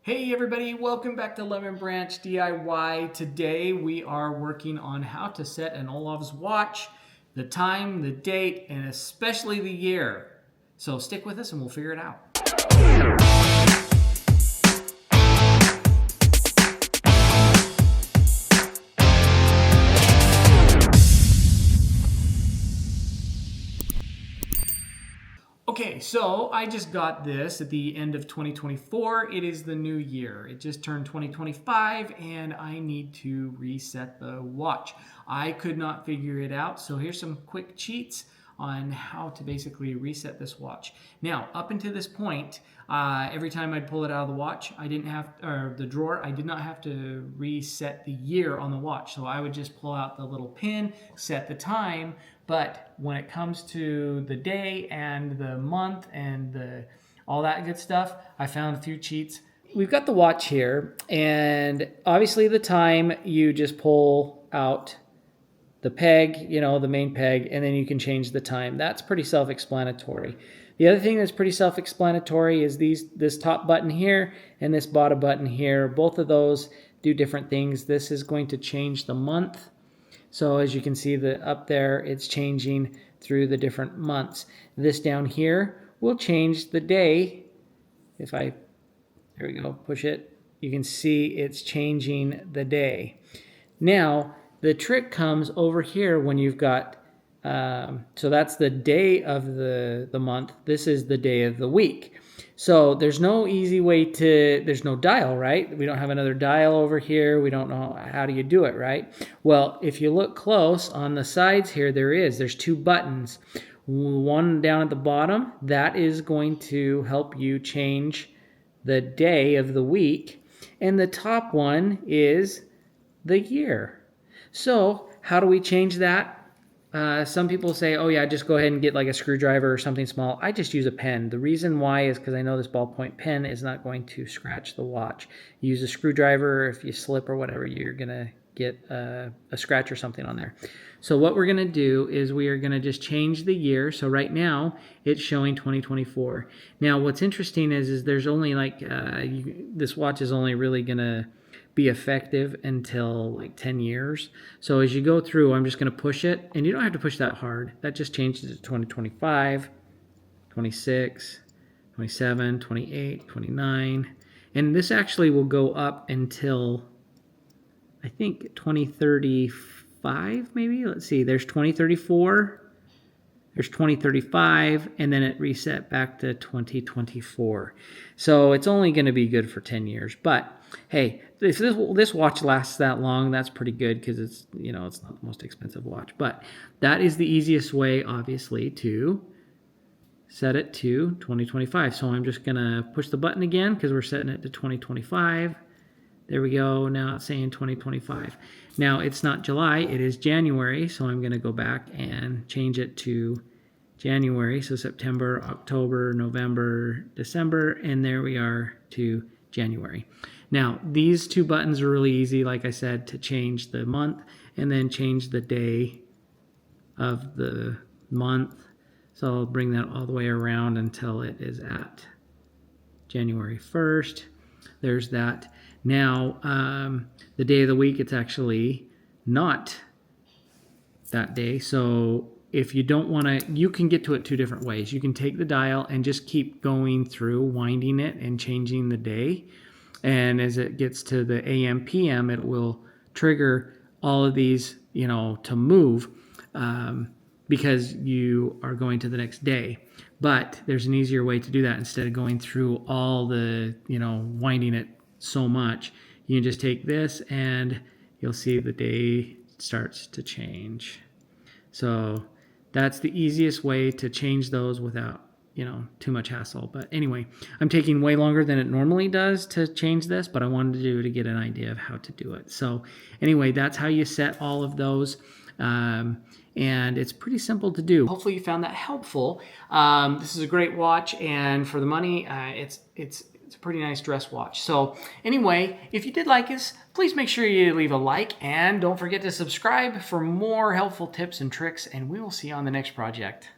Hey everybody, welcome back to Lemon Branch DIY. Today we are working on how to set an OLEVS watch, the time, the date, and especially the year. So stick with us and we'll figure it out. Okay, so I just got this at the end of 2024. It is the new year. It just turned 2025 and I need to reset the watch. I could not figure it out, so here's some quick cheats on how to basically reset this watch. Now, up until this point, every time I'd pull it out of the watch, I didn't have, or the drawer, I did not have to reset the year on the watch. So I would just pull out the little pin, set the time, but when it comes to the day and the month and all that good stuff, I found a few cheats. We've got the watch here, and obviously the time, you just pull out the peg, the main peg, and then you can change the time. That's pretty self-explanatory. The other thing that's pretty self-explanatory is this top button here and this bottom button here. Both of those do different things. This is going to change the month. So as you can see up there, it's changing through the different months. This down here will change the day. There we go, push it. You can see it's changing the day. Now, the trick comes over here when you've got, so that's the day of the month. This is the day of the week. So there's no easy way there's no dial, right? We don't have another dial over here. We don't know how do you do it, right? Well, if you look close on the sides here, there's two buttons. One down at the bottom, that is going to help you change the day of the week. And the top one is the year. So how do we change that? Some people say, oh yeah, just go ahead and get like a screwdriver or something small. I just use a pen. The reason why is because I know this ballpoint pen is not going to scratch the watch. You use a screwdriver, if you slip or whatever, you're going to get a scratch or something on there. So what we're going to do is we are going to just change the year. So right now it's showing 2024. Now what's interesting is there's only this watch is only really going to be effective until like 10 years. So as you go through, I'm just going to push it, and you don't have to push that hard. That just changes it to 2025, 26, 27, 28, 29. And this actually will go up until, I think, 2035 maybe. Let's see, there's 2034. There's 2035, and then it reset back to 2024. So it's only going to be good for 10 years. But hey, if this watch lasts that long, that's pretty good because it's not the most expensive watch. But that is the easiest way, obviously, to set it to 2025. So I'm just going to push the button again because we're setting it to 2025. There we go. Now it's saying 2025. Now it's not July, it is January. So I'm going to go back and change it to January. So September, October, November, December, and there we are to January. Now these two buttons are really easy, like I said, to change the month and then change the day of the month. So I'll bring that all the way around until it is at January 1st. There's that. Now, the day of the week, it's actually not that day. So if you don't want to, you can get to it two different ways. You can take the dial and just keep going through, winding it and changing the day. And as it gets to the AM, PM, it will trigger all of these, to move because you are going to the next day. But there's an easier way to do that. Instead of going through all the, winding it so much, you can just take this and you'll see the day starts to change. So that's the easiest way to change those without too much hassle. But anyway, I'm taking way longer than it normally does to change this, but I wanted to get an idea of how to do it. So anyway, that's how you set all of those. And it's pretty simple to do. Hopefully you found that helpful. This is a great watch, and for the money, it's a pretty nice dress watch. So anyway, if you did like us, please make sure you leave a like, and don't forget to subscribe for more helpful tips and tricks, and we will see you on the next project.